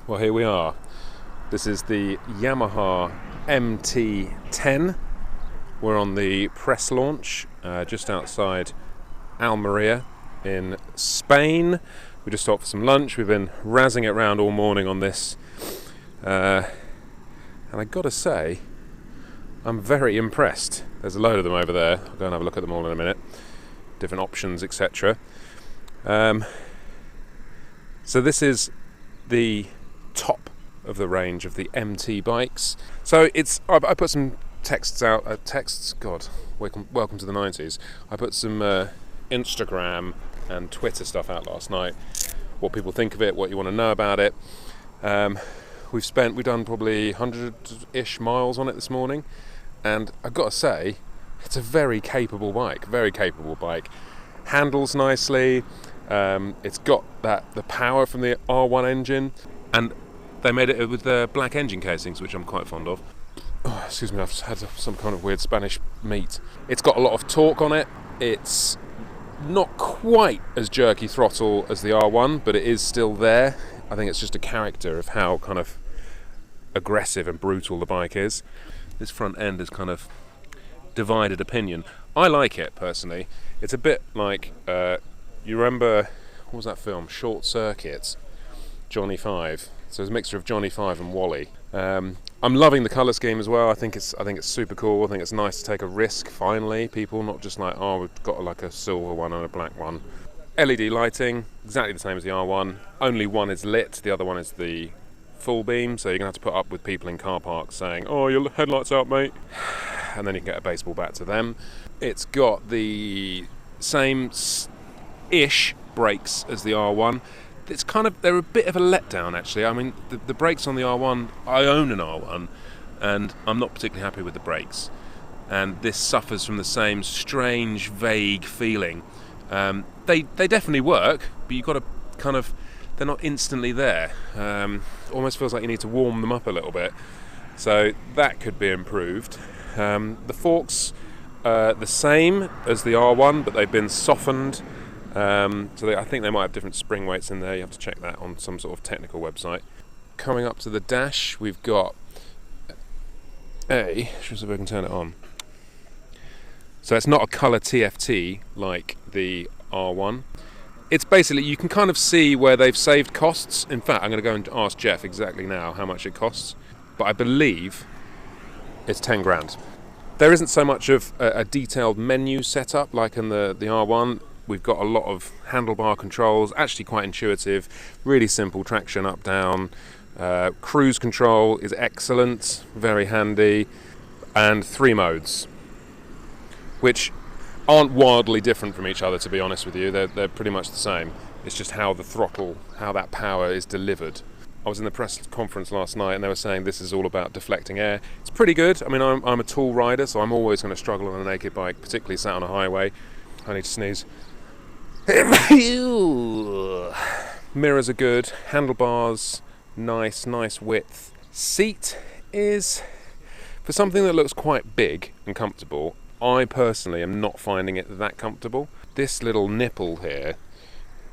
Well, here we are. This is the Yamaha MT-10. We're on the press launch just outside Almeria in Spain. We just stopped for some lunch. We've been razzing it around all morning on this. And I gotta say, I'm very impressed. There's a load of them over there. I'll go and have a look at them all in a minute. Different options, etc. So this is the top of the range of the MT bikes. So I put some texts out. God, welcome to the 90s. I put some Instagram and Twitter stuff out last night. What people think of it, what you want to know about it. We've done probably 100-ish miles on it this morning, and I've got to say, it's a very capable bike. Handles nicely. It's got the power from the R1 engine, and they made it with the black engine casings, which I'm quite fond of. Oh, excuse me, I've had some kind of weird Spanish meat. It's got a lot of torque on it. It's not quite as jerky throttle as the R1, but it is still there. I think it's just a character of how kind of aggressive and brutal the bike is. This front end is kind of divided opinion. I like it personally. It's a bit like you remember, what was that film? Short Circuit, Johnny Five. So it's a mixture of Johnny Five and Wally. I'm loving the colour scheme as well. I think it's super cool. I think it's nice to take a risk finally. People not just like, oh, we've got like a silver one and a black one. LED lighting, exactly the same as the R1. Only one is lit, the other one is the full beam. So you're gonna have to put up with people in car parks saying, oh, your headlights out, mate. And then you can get a baseball bat to them. It's got the same-ish brakes as the R1. It's they're a bit of a letdown actually. I mean, the brakes on the R1, I own an R1, and I'm not particularly happy with the brakes. And this suffers from the same strange, vague feeling. They definitely work, but you've got to they're not instantly there. Almost feels like you need to warm them up a little bit. So that could be improved. The forks the same as the R1, but they've been softened. I think they might have different spring weights in there. You have to check that on some sort of technical website. Coming up to the dash, we've got just see if I can turn it on. So it's not a colour TFT like the R1. It's basically, you can kind of see where they've saved costs. In fact, I'm going to go and ask Jeff exactly now how much it costs. But I believe it's 10 grand. There isn't so much of a detailed menu setup like in the R1. We've got a lot of handlebar controls, actually quite intuitive, really simple traction up, down. Cruise control is excellent, very handy, and 3 modes, which aren't wildly different from each other, to be honest with you. They're pretty much the same. It's just how the throttle, how that power is delivered. I was in the press conference last night and they were saying this is all about deflecting air. It's pretty good. I mean, I'm a tall rider, so I'm always going to struggle on a naked bike, particularly sat on a highway. I need to sneeze. Mirrors are good. Handlebars, nice width. Seat is, for something that looks quite big and comfortable, I personally am not finding it that comfortable. This little nipple here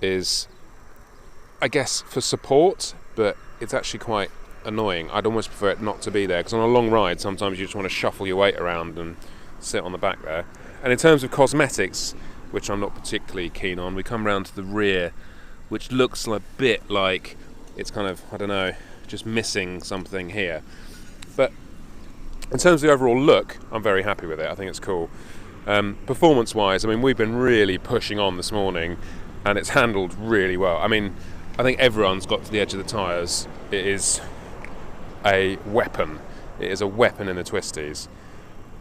is, I guess, for support, but it's actually quite annoying. I'd almost prefer it not to be there, because on a long ride sometimes you just want to shuffle your weight around and sit on the back there. And in terms of cosmetics, which I'm not particularly keen on, we come round to the rear, which looks a bit like it's kind of, I don't know, just missing something here. But in terms of the overall look, I'm very happy with it. I think it's cool. Performance-wise, I mean, we've been really pushing on this morning, and it's handled really well. I mean, I think everyone's got to the edge of the tyres. It is a weapon. It is a weapon in the twisties.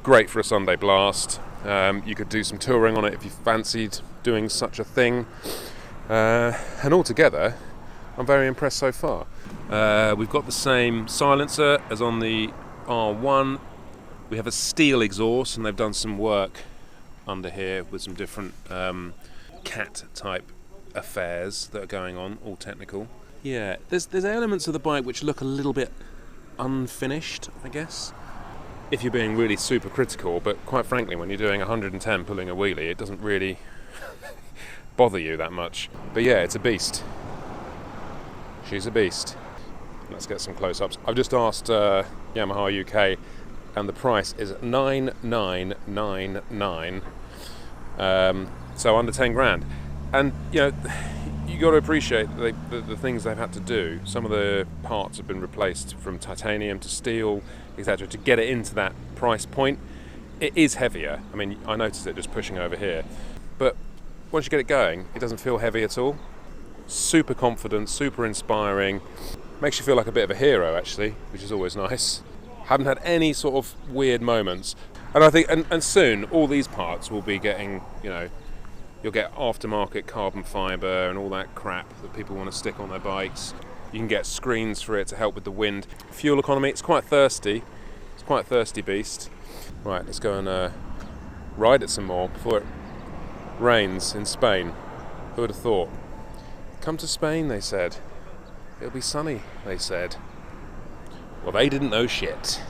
Great for a Sunday blast. You could do some touring on it if you fancied doing such a thing. And altogether, I'm very impressed so far. We've got the same silencer as on the R1. We have a steel exhaust, and they've done some work under here with some different cat type affairs that are going on, all technical. Yeah, there's elements of the bike which look a little bit unfinished, I guess, if you're being really super critical, but quite frankly, when you're doing 110 pulling a wheelie, it doesn't really bother you that much. But yeah, it's a beast. She's a beast. Let's get some close-ups. I've just asked Yamaha UK, and the price is 9999. So under 10 grand. And you know, you got to appreciate the things they've had to do. Some of the parts have been replaced from titanium to steel, etc., to get it into that price point. It is heavier. I mean, I noticed it just pushing over here, but once you get it going, it doesn't feel heavy at all. Super confident, super inspiring. Makes you feel like a bit of a hero, actually, which is always nice. Haven't had any sort of weird moments. And I think, and soon, all these parts will be getting, you know, you'll get aftermarket carbon fibre and all that crap that people want to stick on their bikes. You can get screens for it to help with the wind. Fuel economy, it's quite thirsty. It's quite a thirsty beast. Right, let's go and ride it some more before it rains in Spain. Who would have thought? Come to Spain, they said. It'll be sunny, they said. Well, they didn't know shit.